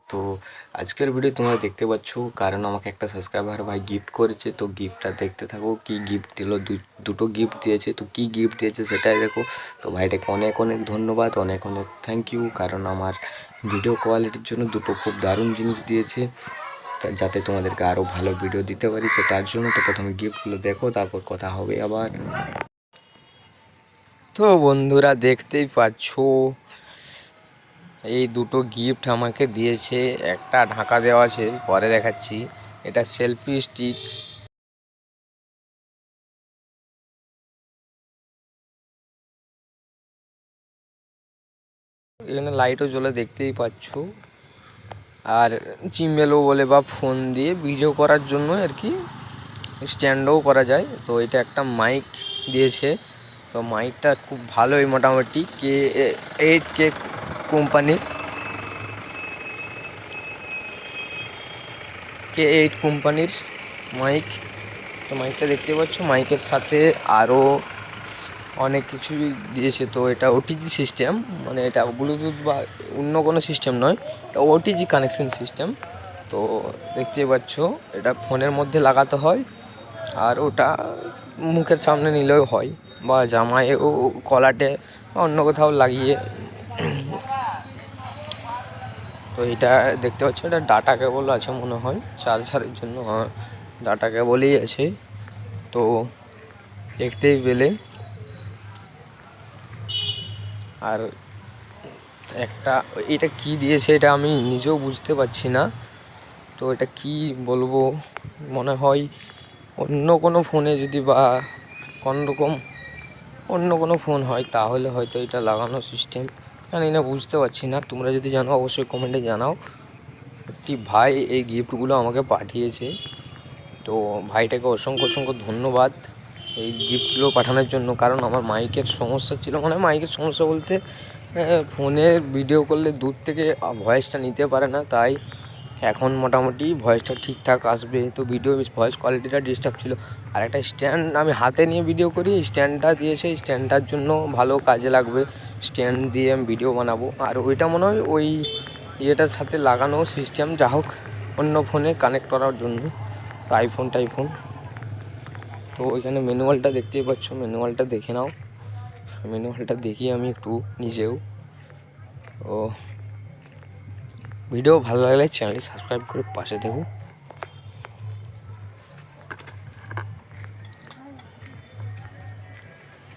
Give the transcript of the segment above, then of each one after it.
তো আজকের ভিডিও তোমরা দেখতে পাচ্ছ, কারণ আমাকে একটা সাবস্ক্রাইবার ভাই গিফট করেছে। তো গিফটটা দেখতে থাকো, কি গিফট দিল। দুটো গিফট দিয়েছে, তো কি গিফট দিয়েছে সেটাই দেখো। তো ভাইটাকে অনেক অনেক ধন্যবাদ, অনেক অনেক থ্যাংক ইউ, কারণ আমার ভিডিও কোয়ালিটির জন্য দুটো খুব দারুণ জিনিস দিয়েছে, যাতে তোমাদেরকে আরও ভালো ভিডিও দিতে পারি। তো তার জন্য তো প্রথমে গিফটগুলো দেখো, তারপর কথা হবে আবার। তো বন্ধুরা দেখতেই পাচ্ছ, এই দুটো গিফট আমাকে দিয়েছে। একটা ঢাকা দেওয়া আছে, পরে দেখাচ্ছি। এটা সেলফি স্টিক। এখানে লাইটও জ্বলে দেখতেই পাচ্ছ। আর জিমেলও বলে বা ফোন দিয়ে ভিডিও করার জন্য আর কি স্ট্যান্ডও করা যায়। তো এটা একটা মাইক দিয়েছে। তো মাইকটা খুব ভালোই, মোটামুটি K8 কোম্পানির, K8 কোম্পানির মাইক। তো মাইকটা দেখতে পাচ্ছ, মাইকের সাথে আরও অনেক কিছুই দিয়েছে। তো এটা ওটিজি সিস্টেম, মানে এটা ব্লুটুথ বা অন্য কোনো সিস্টেম নয়, এটা ওটিজি কানেকশন সিস্টেম। তো দেখতে পাচ্ছ, এটা ফোনের মধ্যে লাগাতে হয়, আর ওটা মুখের সামনে নিলেও হয়, বা জামায়ও, কলাটে বা অন্য কোথাও লাগিয়ে। তো এটা দেখতে পাচ্ছ, এটা ডাটা কেবল আছে মনে হয় চার্জারের জন্য। ডাটা কেবলই আছে। তো দেখতেই পেলে। আর একটা, এটা কি দিয়েছে এটা আমি নিজেও বুঝতে পারছি না। তো এটা কি বলবো, মনে হয় অন্য কোনো ফোনে যদি বা কোনোরকম অন্য কোনো ফোন হয় তাহলে হয়তো এটা লাগানো সিস্টেম, জানি না, বুঝতে পারছি না। তোমরা যদি জানো অবশ্যই কমেন্টে জানাও। একটি ভাই এই গিফটগুলো আমাকে পাঠিয়েছে। তো ভাইটাকে অসংখ্য অসংখ্য ধন্যবাদ এই গিফটগুলো পাঠানোর জন্য। কারণ আমার মাইকের সমস্যা ছিল, মানে মাইকের সমস্যা বলতে ফোনের ভিডিও করলে দূর থেকে ভয়েসটা নিতে পারে না, তাই এখন মোটামুটি ভয়েসটা ঠিকঠাক আসবে। তো ভয়েস কোয়ালিটিটা ডিস্টার্ব ছিল। আর একটা স্ট্যান্ড আমি হাতে নিয়ে ভিডিও করি, স্ট্যান্ডটা দিয়েছে, স্ট্যান্ডটার জন্য ভালো কাজে লাগবে। স্ট্যান্ড দিয়ে আমি ভিডিও বানাবো। আর ওইটা মনে হয় ওই ইয়েটার সাথে লাগানো সিস্টেম, যা হোক, অন্য ফোনে কানেক্ট করার জন্য, আইফোন টাইফোন। তো ওইখানে ম্যানুয়ালটা দেখতেই পাচ্ছ, ম্যানুয়ালটা দেখে নাও। ম্যানুয়ালটা দেখি আমি একটু নিজেও। ও ভিডিও ভালো লাগলে চ্যানেলটি সাবস্ক্রাইব করে পাশে দেখো।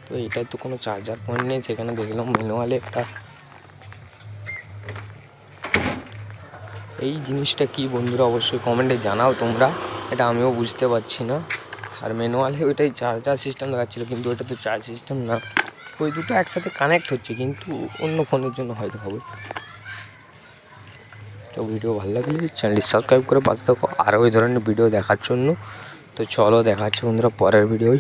তো এটাই তো কোনো চার্জার পয়েন্ট নেই, সেখানে দেখলাম ম্যানুয়ালে একটা। এই জিনিসটা কি বন্ধুরা অবশ্যই কমেন্টে জানাও তোমরা, এটা আমিও বুঝতে পারছি না। আর ম্যানুয়ালে ওইটাই চার্জার সিস্টেম দেখাচ্ছিলো, কিন্তু ওটা তো চার্জ সিস্টেম না। ওই দুটো একসাথে কানেক্ট হচ্ছে, কিন্তু অন্য ফোনের জন্য হয়তো হবে। তো ভিডিও ভালো লাগলে চ্যানেলটি সাবস্ক্রাইব করে পাশে থাকো আরও ওই ধরনের ভিডিও দেখার জন্য। তো চলো, দেখাচ্ছে বন্ধুরা পরের ভিডিওয়।